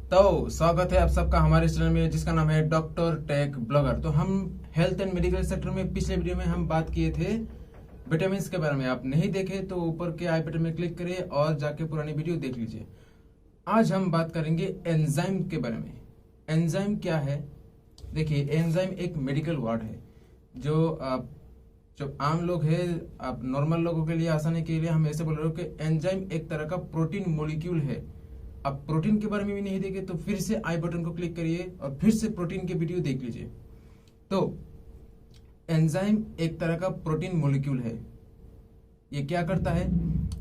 तो स्वागत है आप सबका हमारे चैनल में जिसका नाम है डॉक्टर टेक ब्लॉगर। तो हम हेल्थ एंड मेडिकल सेक्टर में पिछले वीडियो में हम बात किए थे विटामिन के बारे में। आप नहीं देखे तो ऊपर के आई बटन में क्लिक करिए और जाके पुरानी वीडियो देख लीजिए। आज हम बात करेंगे एंजाइम के बारे में। एंजाइम क्या है? देखिए, एंजाइम एक मेडिकल वर्ड है जो आम लोग है, आप नॉर्मल लोगों के लिए आसानी के लिए हम ऐसे बोल रहे हो कि एंजाइम एक तरह का प्रोटीन मॉलिक्यूल है। अब प्रोटीन के बारे में भी नहीं देखे तो फिर से आई बटन को क्लिक करिए और फिर से प्रोटीन के वीडियो देख लीजिए। तो एंजाइम एक तरह का प्रोटीन मॉलिक्यूल है। ये क्या करता है?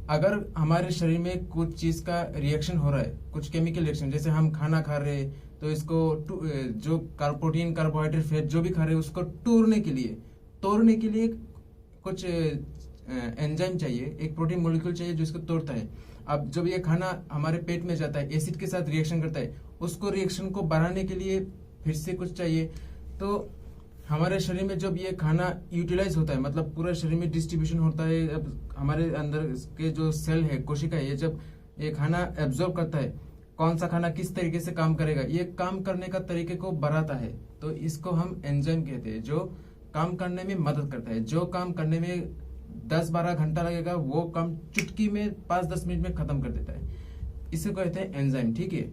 अगर हमारे शरीर में कुछ चीज का रिएक्शन हो रहा है, कुछ केमिकल रिएक्शन, जैसे हम खाना खा रहे हैं तो इसको जो प्रोटीन कार्बोहाइड्रेट फैट जो भी खा रहे हैं उसको तोड़ने के लिए कुछ एंजाइम चाहिए, एक प्रोटीन मॉलिक्यूल चाहिए जो इसको तोड़ता है। अब जब ये खाना हमारे पेट में जाता है, एसिड के साथ रिएक्शन करता है, उसको रिएक्शन को बढ़ाने के लिए फिर से कुछ चाहिए। तो हमारे शरीर में जब ये खाना यूटिलाइज होता है, मतलब पूरा शरीर में डिस्ट्रीब्यूशन होता है, अब हमारे अंदर के जो सेल है, कोशिका है, ये जब ये खाना एब्जॉर्ब करता है, कौन सा खाना किस तरीके से काम करेगा, ये काम करने का तरीके को बढ़ाता है। तो इसको हम एंजाइम कहते हैं, जो काम करने में मदद करता है। जो काम करने में 10-12 घंटा लगेगा वो काम चुटकी में 5-10 मिनट में खत्म कर देता है। इसे कहते हैं एंजाइम। ठीक है।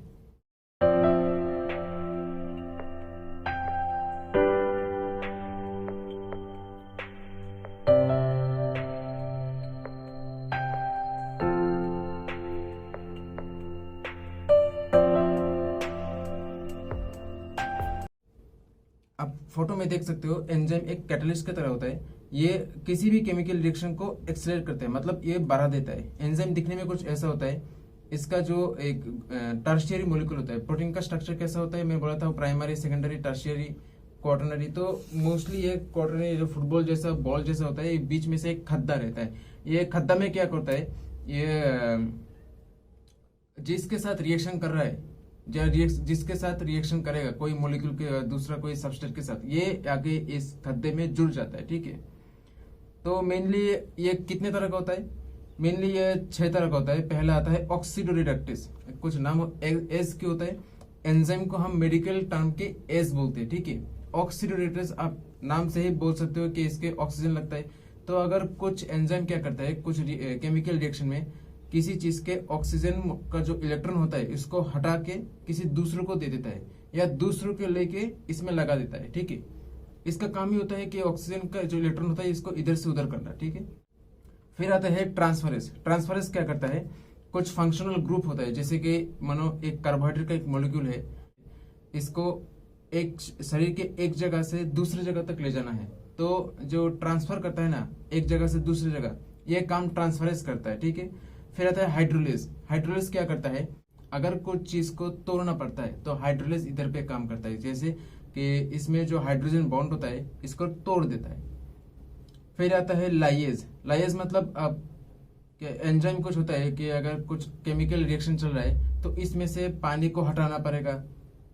आप फोटो में देख सकते हो, एंजाइम एक कैटलिस्ट की तरह होता है। ये किसी भी केमिकल रिएक्शन को एक्सेलरेट करता है, मतलब ये बढ़ा देता है। एंजाइम दिखने में कुछ ऐसा होता है। इसका जो एक टर्शियरी मॉलिक्यूल होता है, प्रोटीन का स्ट्रक्चर कैसा होता है मैं बोला था, प्राइमरी, सेकेंडरी, टर्शियरी, क्वाटरनरी। तो मोस्टली ये क्वाटरनरी जो फुटबॉल जैसा बॉल जैसा होता है, बीच में से एक खद्दा रहता है। ये खद्दा में क्या करता है, ये जिसके साथ रिएक्शन कर रहा है, जिसके साथ रिएक्शन करेगा कोई मॉलिक्यूल के दूसरा कोई सबस्ट्रेट के साथ, ये आगे इस खद्दे में जुड़ जाता है। ठीक है। तो मेनली ये कितने तरह का होता है? मेनली ये 6 तरह का होता है। पहला आता है ऑक्सीडोरिडक्टेस, कुछ नाम एस क्यों होता है, एंजाइम को हम मेडिकल टर्म के एस बोलते हैं। ठीक है। ऑक्सीडोरिडक्टेस आप नाम से ही बोल सकते हो कि इसके ऑक्सीजन लगता है। तो अगर कुछ एंजाइम क्या करता है, कुछ केमिकल रिएक्शन में किसी चीज के ऑक्सीजन का जो इलेक्ट्रॉन होता है इसको हटा के किसी दूसरों को दे देता है, या दूसरों के लेके इसमें लगा देता है। ठीक है। इसका काम ही होता है कि ऑक्सीजन का जो इलेक्ट्रॉन होता है इसको इधर से उधर करना। ठीक है। फिर आता है ट्रांसफरेंस। ट्रांसफरेंस क्या करता है, कुछ फंक्शनल ग्रुप होता है, जैसे कि मानो एक कार्बोहाइड्रेट का एक मॉलिक्यूल है, इसको एक शरीर के एक जगह से दूसरी जगह तक ले जाना है। तो जो ट्रांसफर करता है ना, एक जगह से दूसरी जगह, ये काम ट्रांसफरेंस करता है। ठीक है। फिर आता है हाइड्रोलेज। हाइड्रोलेज क्या करता है, अगर कुछ चीज को तोड़ना पड़ता है तो हाइड्रोलेज इधर पे काम करता है, जैसे कि इसमें जो हाइड्रोजन बॉन्ड होता है इसको तोड़ देता है। फिर आता है लाइएज। लाइएज मतलब अब एंजाइम कुछ होता है कि अगर कुछ केमिकल रिएक्शन चल रहा है तो इसमें से पानी को हटाना पड़ेगा।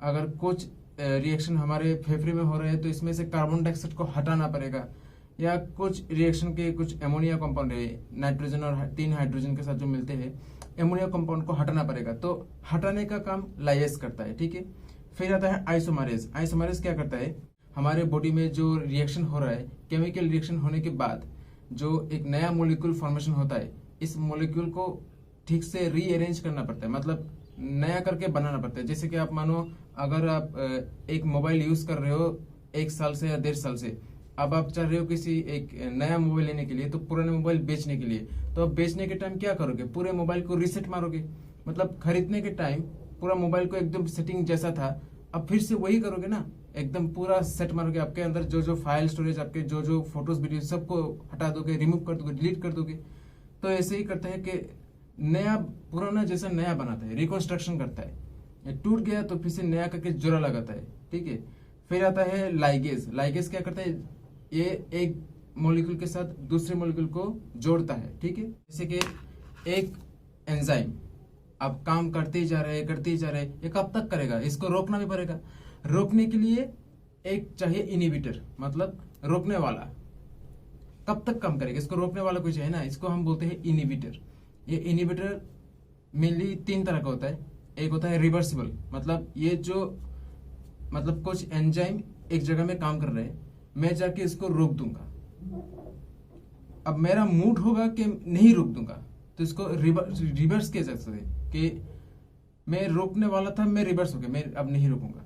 अगर कुछ रिएक्शन हमारे फेफड़े में हो रहे हैं तो इसमें से कार्बन डाइऑक्साइड को हटाना पड़ेगा। या कुछ रिएक्शन के कुछ एमोनिया कंपाउंड है, नाइट्रोजन और 3 हाइड्रोजन के साथ जो मिलते हैं, एमोनिया कंपाउंड को हटाना पड़ेगा। तो हटाने का काम लाइएज करता है। ठीक है। फिर आता है आइसोमरेज। आइसोमरेज क्या करता है, हमारे बॉडी में जो रिएक्शन हो रहा है, केमिकल रिएक्शन होने के बाद जो एक नया मॉलिक्यूल फॉर्मेशन होता है, इस मॉलिक्यूल को ठीक से रीअरेंज करना पड़ता है, मतलब नया करके बनाना पड़ता है। जैसे कि आप मानो, अगर आप एक मोबाइल यूज कर रहे हो 1 साल से या 1.5 साल से, अब आप चाह रहे हो किसी एक नया मोबाइल लेने के लिए, तो पुराने मोबाइल बेचने के लिए, तो आप बेचने के टाइम क्या करोगे, पूरे मोबाइल को रीसेट मारोगे। मतलब खरीदने के टाइम पूरा मोबाइल को एकदम सेटिंग जैसा था, अब फिर से वही करोगे ना, एकदम पूरा सेट मारोगे। आपके अंदर जो जो फाइल स्टोरेज, आपके जो जो फोटोज वीडियो सबको हटा दोगे, रिमूव कर दोगे, डिलीट कर दोगे। तो ऐसे ही करता है कि नया पुराना जैसा नया बनाता है, रिकंस्ट्रक्शन करता है। टूट गया तो फिर से नया करके जोड़ा लगाता है। ठीक है। फिर आता है लाइगेज। लाइगेज क्या करता है, ये एक मॉलिक्यूल के साथ दूसरे मॉलिक्यूल को जोड़ता है। ठीक है। जैसे कि एक एंजाइम अब काम करते ही जा रहे हैं, ये कब तक करेगा, इसको रोकना भी पड़ेगा। रोकने के लिए एक चाहिए इनिबिटर, मतलब रोकने वाला। कब तक काम करेगा, इसको रोकने वाला कोई चाहिए ना, इसको हम बोलते हैं इनिबिटर। ये इनिबिटर मेनली 3 तरह का होता है। एक होता है रिवर्सिबल, मतलब ये जो मतलब कुछ एंजाइम एक जगह में काम कर रहे हैं, मैं जाके इसको रोक दूंगा। अब मेरा मूड होगा कि नहीं रोक दूंगा, तो इसको रिवर्स किया जा सकता है कि मैं रोकने वाला था, मैं रिवर्स हो गया, मैं अब नहीं रोकूंगा।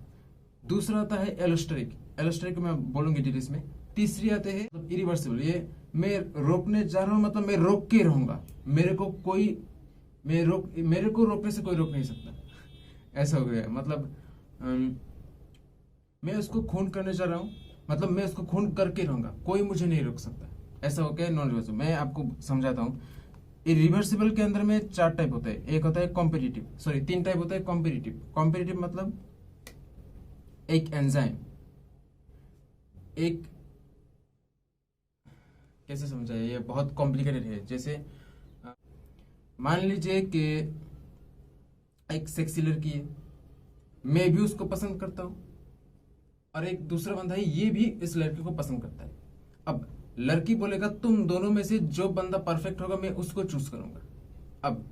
दूसरा आता है एलोस्टेरिक, एलोस्टेरिक मैं बोलूंगी डिटेल्स में। तीसरी आते हैं मतलब इरिवर्सिबल, ये मैं रोकने जा रहा हूँ, मतलब मैं रोक के रहूंगा, मेरे को रोकने से कोई रोक नहीं सकता। ऐसा हो गया, मतलब मैं उसको खून करने जा रहा हूँ, मतलब मैं उसको खून करके रहूंगा, कोई मुझे नहीं रोक सकता। ऐसा हो गया नॉन रिवर्सिबल। मैं आपको समझाता हूँ। रिवर्सिबल के अंदर में 4 टाइप होता है। एक होता है कॉम्पिटिटिव, सॉरी 3 टाइप होता है कॉम्पिटिटिव। कॉम्पिटिटिव मतलब एक एंजाइम, एक कैसे समझाए, ये बहुत कॉम्प्लिकेटेड है। जैसे मान लीजिए कि एक सेक्सी लड़की है, मैं भी उसको पसंद करता हूँ, और एक दूसरा बंदा है, ये भी इस लड़की को पसंद करता है। अब लड़की बोलेगा तुम दोनों में से जो बंदा परफेक्ट होगा मैं उसको चूज करूंगा। अब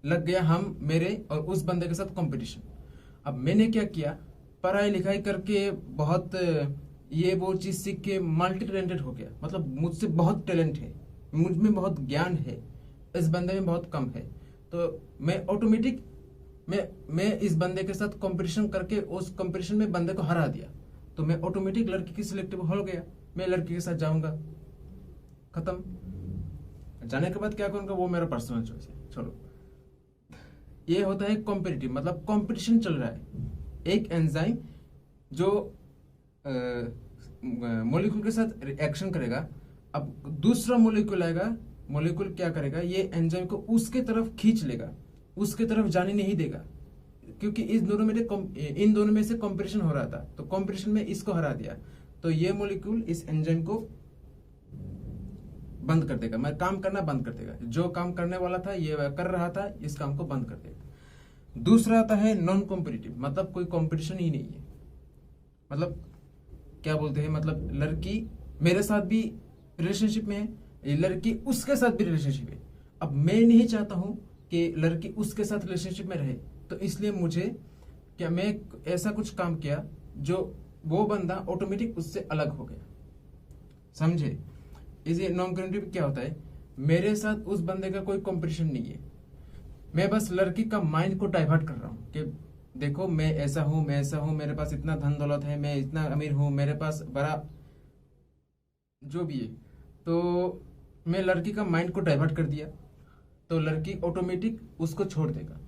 लग गया हम मेरे और उस बंदे के साथ कंपटीशन। अब मैंने क्या किया, पढ़ाई लिखाई करके बहुत ये वो चीज सीख के मल्टी टैलेंटेड हो गया, मतलब मुझसे बहुत टैलेंट है, मुझ में बहुत ज्ञान है, इस बंदे में बहुत कम है। तो मैं ऑटोमेटिक मैं इस बंदे के साथ कंपटीशन करके उस कंपटीशन में बंदे को हरा दिया, तो मैं ऑटोमेटिक लड़की की सिलेक्टिव हो गया, मैं लड़की के साथ जाऊंगा, खत्म। जाने के बाद क्या करूंगा वो मेरा पर्सनल चॉइस है, छोड़ो। ये होता है कॉम्पिटिटिव, मतलब कंपटीशन चल रहा है। एक एंजाइम जो मॉलिक्यूल के साथ रिएक्शन करेगा, अब दूसरा मॉलिक्यूल आएगा, मॉलिक्यूल क्या करेगा, ये एंजाइम को उसके तरफ खींच लेगा, उसके तरफ जाने नहीं देगा, क्योंकि इन दोनों में से कंपटीशन हो रहा था, तो कंपटीशन में इसको हरा दिया, तो ये मॉलिक्यूल इस एंजाइम को बंद कर देगा, मैं काम करना बंद कर देगा। जो काम करने वाला था ये कर रहा था, इस काम को बंद कर देगा। दूसरा आता है नॉन कॉम्पिटिटिव, मतलब कोई कंपटीशन ही नहीं है। मतलब क्या बोलते हैं, मतलब लड़की मेरे साथ भी रिलेशनशिप में है, लड़की उसके साथ भी रिलेशनशिप है। अब मैं नहीं चाहता हूं कि लड़की उसके साथ रिलेशनशिप में रहे, तो इसलिए मैं ऐसा कुछ काम किया जो वो बंदा ऑटोमेटिक उससे अलग हो गया, समझे। इसे नॉन कॉम्पिटिटिव क्या होता है, मेरे साथ उस बंदे का कोई कंपटीशन नहीं है, मैं बस लड़की का माइंड को डाइवर्ट कर रहा हूँ कि देखो मैं ऐसा हूं, मैं ऐसा हूं, मेरे पास इतना धन दौलत है, मैं इतना अमीर हूं, मेरे पास बड़ा जो भी है, तो मैं लड़की का माइंड को डाइवर्ट कर दिया, तो लड़की ऑटोमेटिक उसको छोड़ देगा।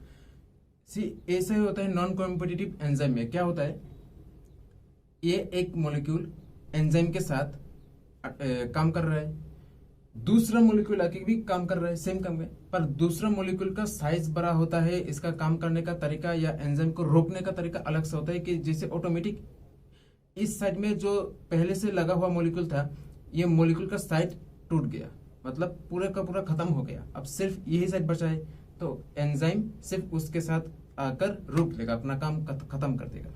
ऐसा ही होता है नॉन कॉम्पिटिटिव एंजाइम में। क्या होता है, ये एक मॉलिक्यूल एंजाइम के साथ काम कर रहा है, दूसरा मॉलिक्यूल आके भी काम कर रहा है सेम काम में, पर दूसरा मॉलिक्यूल का साइज बड़ा होता है, इसका काम करने का तरीका या एंजाइम को रोकने का तरीका अलग से होता है, कि जैसे ऑटोमेटिक इस साइड में जो पहले से लगा हुआ मॉलिक्यूल था, ये मॉलिक्यूल का साइड टूट गया, मतलब पूरे का पूरा खत्म हो गया, अब सिर्फ यही साइड बचा है, तो एंजाइम सिर्फ उसके साथ आकर रोक लेगा, अपना काम खत्म कर देगा।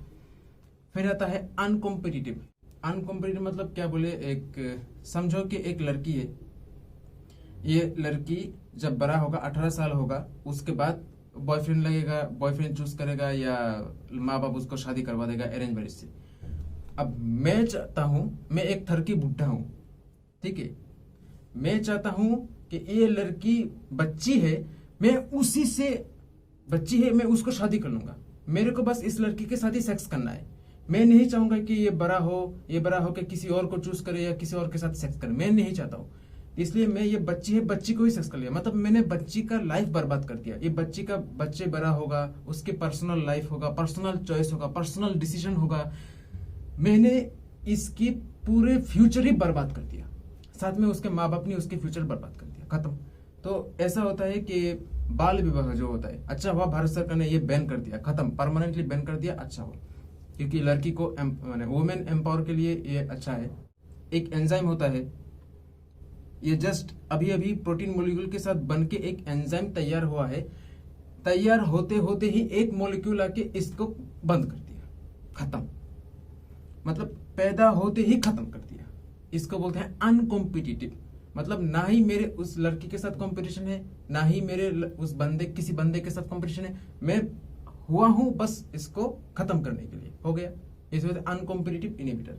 फिर आता है अनकॉम्पिटिटिव। अनकॉम्पिटिटिव मतलब क्या बोले, एक समझो कि एक लड़की है, ये लड़की जब बड़ा होगा 18 साल होगा, उसके बाद बॉयफ्रेंड लगेगा, बॉयफ्रेंड चूज करेगा या माँ बाप उसको शादी करवा देगा अरेंज मैरिज से। अब मैं चाहता हूं, मैं एक थरकी बुढ़ा हूं, ठीक है, मैं चाहता हूं कि ये लड़की बच्ची है, मैं उसी से बच्ची है, मैं उसको शादी कर लूंगा, मेरे को बस इस लड़की के साथ ही सेक्स करना है, मैं नहीं चाहूंगा कि ये बड़ा हो कि किसी और को चूज करे या किसी और के साथ सेक्स करे, मैं नहीं चाहता हूँ। इसलिए मैं ये बच्ची है, बच्ची को ही सेक्स कर लिया, मतलब मैंने बच्ची का लाइफ बर्बाद कर दिया। ये बच्चे बड़ा होगा, उसके पर्सनल लाइफ होगा, पर्सनल चॉइस होगा, पर्सनल डिसीजन होगा, मैंने इसकी पूरे फ्यूचर ही बर्बाद कर दिया, साथ में उसके माँ बाप ने उसके फ्यूचर बर्बाद कर दिया, खत्म। तो ऐसा होता है कि बाल विवाह जो होता है, अच्छा हुआ भारत सरकार ने ये बैन कर दिया, खत्म, परमानेंटली बैन कर दिया, अच्छा हुआ, क्योंकि लड़की को वुमेन एम्पावर के लिए ये अच्छा है। एक एंजाइम होता है, ये जस्ट अभी अभी प्रोटीन मॉलिक्यूल के साथ बन के एक एंजाइम तैयार हुआ है, तैयार होते होते ही एक मॉलिक्यूल आके इसको बंद कर दिया, खत्म, मतलब पैदा होते ही खत्म कर दिया। इसको बोलते हैं अनकॉम्पिटिटिव, मतलब ना ही मेरे उस लड़की के साथ कंपटीशन है, ना ही मेरे किसी बंदे के साथ कंपटीशन है, मैं हुआ हूं बस इसको खत्म करने के लिए, हो गया। इसे बोलते हैं अनकॉम्पिटिटिव इनहिबिटर।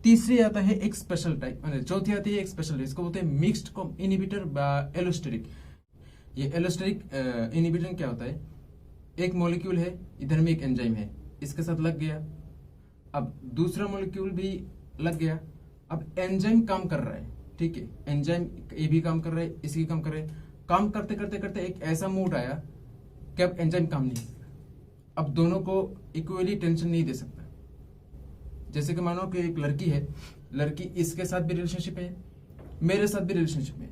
तीसरी आता है एक स्पेशल टाइप, चौथी आती है एक स्पेशल, इसको बोलते हैं मिक्स्ड इनहिबिटर एलोस्टेरिक। ये एलोस्टेरिक इनहिबिटर क्या होता है, एक मॉलिक्यूल है, इधर में एक एंजाइम है, इसके साथ लग गया, अब दूसरा मॉलिक्यूल भी लग गया, अब एंजाइम काम कर रहा है, ठीक है, एंजाइम ये भी काम कर रहा है, इसकी काम कर रहा है, काम करते करते करते एक ऐसा मूड आया कि अब एंजाइम काम नहीं कर रहा, अब दोनों को इक्वली टेंशन नहीं दे सकता। जैसे कि मानो कि एक लड़की है, लड़की इसके साथ भी रिलेशनशिप है, मेरे साथ भी रिलेशनशिप में,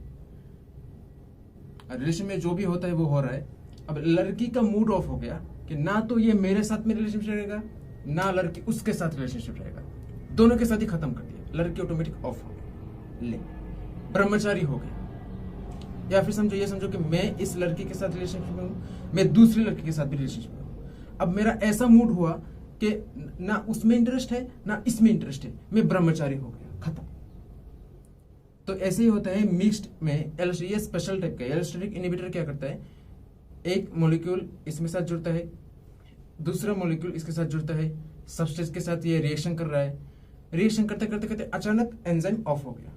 रिलेशन में जो भी होता है वो हो रहा है। अब लड़की का मूड ऑफ हो गया कि ना तो ये मेरे साथ में रिलेशनशिप रहेगा, ना लड़की उसके साथ रिलेशनशिप रहेगा, दोनों के साथ ही खत्म कर दिया, लड़की ऑटोमेटिक ऑफ हो गई, ले ब्रह्मचारी हो गया। या फिर समझो, ये समझो कि मैं इस लड़की के साथ रिलेशनशिप में हूं, मैं दूसरी लड़की के साथ भी रिलेशनशिप में हूं, अब मेरा ऐसा मूड हुआ कि ना उसमें इंटरेस्ट है ना इसमें इंटरेस्ट है, मैं ब्रह्मचारी हो गया, खत्म। तो ऐसे ही होता है मिक्स्ड में। ये स्पेशल टाइप का एलोस्टेरिक इनहिबिटर क्या करता है, एक मॉलिक्यूल इसमें साथ जुड़ता है, दूसरा मॉलिक्यूल इसके साथ जुड़ता है, सब्सटेंस के साथ ये रिएक्शन कर रहा है, रिएक्शन करते करते करते अचानक एंजाइम ऑफ हो गया,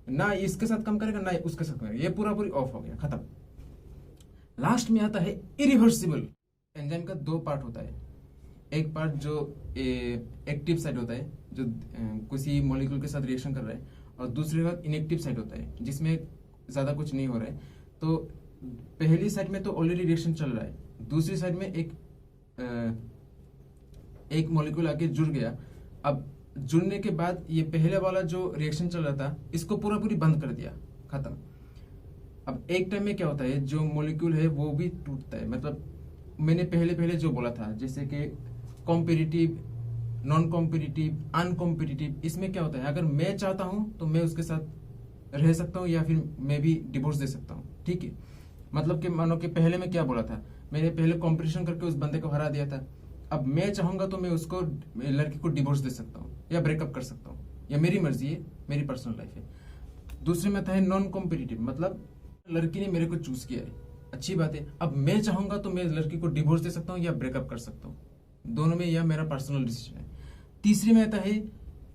ना इसके साथ काम करेगा ना उसके साथ करेगा, ये पूरा पूरी ऑफ हो गया, खत्म। लास्ट में आता है इरिवर्सिबल। एंजाइम का दो पार्ट होता है, एक पार्ट जो एक्टिव साइड होता है, जो किसी मॉलिक्यूल के साथ रिएक्शन कर रहा है, और दूसरी बात इनएक्टिव साइड होता है जिसमें ज्यादा कुछ नहीं हो रहा है। तो पहली साइड में तो ऑलरेडी रिएक्शन चल रहा है, दूसरी साइड में एक मॉलिक्यूल आके जुड़ गया, अब जुड़ने के बाद ये पहले वाला जो रिएक्शन चल रहा था इसको पूरा पूरी बंद कर दिया, खत्म। अब एक टाइम में क्या होता है, जो मॉलिक्यूल है वो भी टूटता है, मतलब मैंने पहले पहले जो बोला था, जैसे कि कॉम्पिटिटिव, नॉन कॉम्पिटिटिव, अनकॉम्पिटिटिव, इसमें क्या होता है, अगर मैं चाहता हूं तो मैं उसके साथ रह सकता हूं या फिर मैं भी डिवोर्स दे सकता हूं, ठीक है। मतलब कि मानो कि पहले मैं क्या बोला था, मैंने पहले कंपटीशन करके उस बंदे को हरा दिया था, अब मैं चाहूंगा तो मैं उसको, लड़की को डिवोर्स दे सकता हूँ या ब्रेकअप कर सकता हूँ, या मेरी मर्जी है, मेरी पर्सनल लाइफ है। दूसरे में था नॉन कॉम्पिटिटिव, मतलब लड़की ने मेरे को चूज किया है, अच्छी बात है, अब मैं चाहूंगा तो मैं लड़की को डिवोर्स दे सकता हूँ या ब्रेकअप कर सकता हूँ, दोनों में यह मेरा पर्सनल डिसीजन है। तीसरी में आता है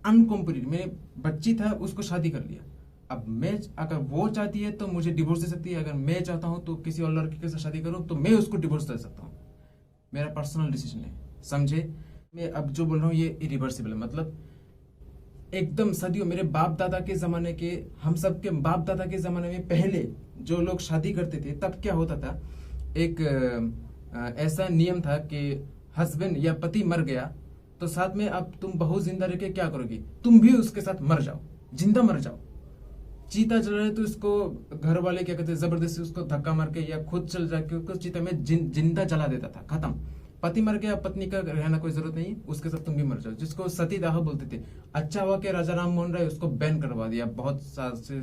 अनकॉम्पिटिटिव, मैंने बच्ची था उसको शादी कर लिया, अब मैं, अगर वो चाहती है तो मुझे डिवोर्स दे सकती है, अगर मैं चाहता हूं तो किसी और लड़की के साथ शादी करूं तो मैं उसको डिवोर्स दे सकता हूं, मेरा पर्सनल डिसीजन है, समझे। मैं अब जो बोल रहा हूँ ये इरिवर्सिबल है, मतलब एकदम सदियों, मेरे बाप दादा के जमाने के, हम सब के बाप दादा के जमाने में पहले जो लोग शादी करते थे तब क्या होता था, एक ऐसा नियम था कि हस्बैंड या पति मर गया तो साथ में अब तुम बहू जिंदा रह के क्या करोगी, तुम भी उसके साथ मर जाओ, जिंदा मर जाओ। चीता जल रहा है तो इसको घर वाले क्या कहते हैं, जबरदस्ती उसको धक्का मार के या खुद चल जाके उसको चीता में जिंदा जला देता था, खत्म। पति मर गया, पत्नी का रहना कोई जरूरत नहीं, उसके साथ तुम भी मर जाओ, जिसको सती दाह बोलते थे। अच्छा हुआ कि राजा राम मोहन राय उसको बैन करवा दिया, बहुत साल से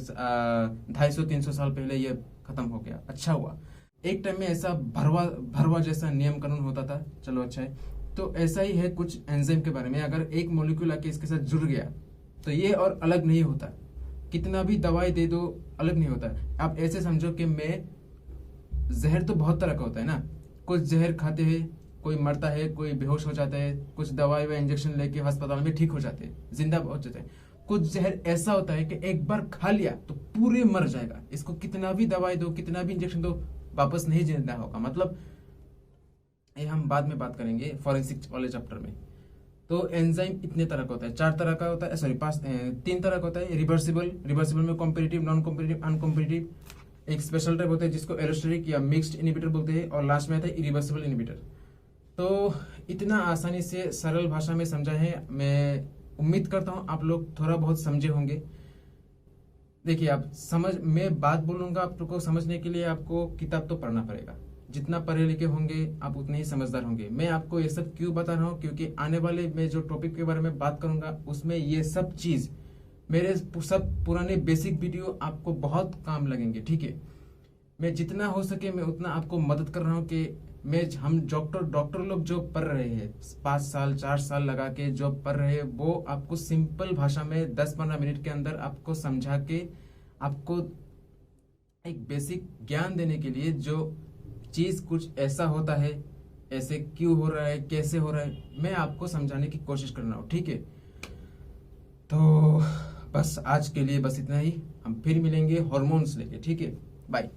250-300 साल पहले ये खत्म हो गया, अच्छा हुआ। एक टाइम में ऐसा भरवा जैसा नियम कानून होता था, चलो अच्छा है। तो ऐसा ही है कुछ एंजाइम के बारे में, अगर एक मॉलिक्यूल आके इसके साथ जुड़ गया तो ये और अलग नहीं होता, कितना भी दवाई दे दो अलग नहीं होता। आप ऐसे समझो कि मैं, जहर तो बहुत तरह का होता है ना, कुछ जहर खाते हैं कोई मरता है, कोई बेहोश हो जाता है, कुछ दवाई व इंजेक्शन लेके अस्पताल में ठीक हो जाते हैं, जिंदा हो जाते हैं। कुछ जहर ऐसा होता है कि एक बार खा लिया तो पूरे मर जाएगा, इसको कितना भी दवाई दो, कितना भी इंजेक्शन दो, वापस नहीं जिंदा होगा। मतलब ये हम बाद में बात करेंगे फॉरेंसिक वाले चैप्टर में। तो एंजाइम इतने तरह का होता है, 4 तरह का होता है, सॉरी 3 तरह का होता है। रिवर्सिबल में कॉम्पिटिटिव, नॉन कॉम्पिटिटिव, अनकॉम्पिटिटिव, एक स्पेशल टाइप होता है जिसको एलोस्टेरिक या मिक्स्ड इनहिबिटर बोलते हैं, और लास्ट में आता है इरिवर्सिबल इनहिबिटर। तो इतना आसानी से सरल भाषा में समझा है, मैं उम्मीद करता हूं आप लोग थोड़ा बहुत समझे होंगे। देखिए आप मैं बात बोलूंगा, आपको समझने के लिए आपको किताब तो पढ़ना पड़ेगा, जितना पढ़े लिखे होंगे आप उतने ही समझदार होंगे। मैं आपको ये सब क्यों बता रहा हूँ, क्योंकि आने वाले मैं जो टॉपिक के बारे में बात करूंगा उसमें ये सब चीज, मेरे सब पुराने बेसिक वीडियो आपको बहुत काम लगेंगे, ठीक है। मैं जितना हो सके मैं उतना आपको मदद कर रहा हूँ कि हम डॉक्टर लोग जो पढ़ रहे हैं 5 साल 4 साल लगा के जो पढ़ रहे हैं, वो आपको सिंपल भाषा में 10-15 मिनट के अंदर आपको समझा के, आपको एक बेसिक ज्ञान देने के लिए, जो चीज कुछ ऐसा होता है, ऐसे क्यों हो रहा है, कैसे हो रहा है, मैं आपको समझाने की कोशिश कर रहा हूँ, ठीक है। तो बस आज के लिए बस इतना ही, हम फिर मिलेंगे हॉर्मोन्स लेके, ठीक है, बाय।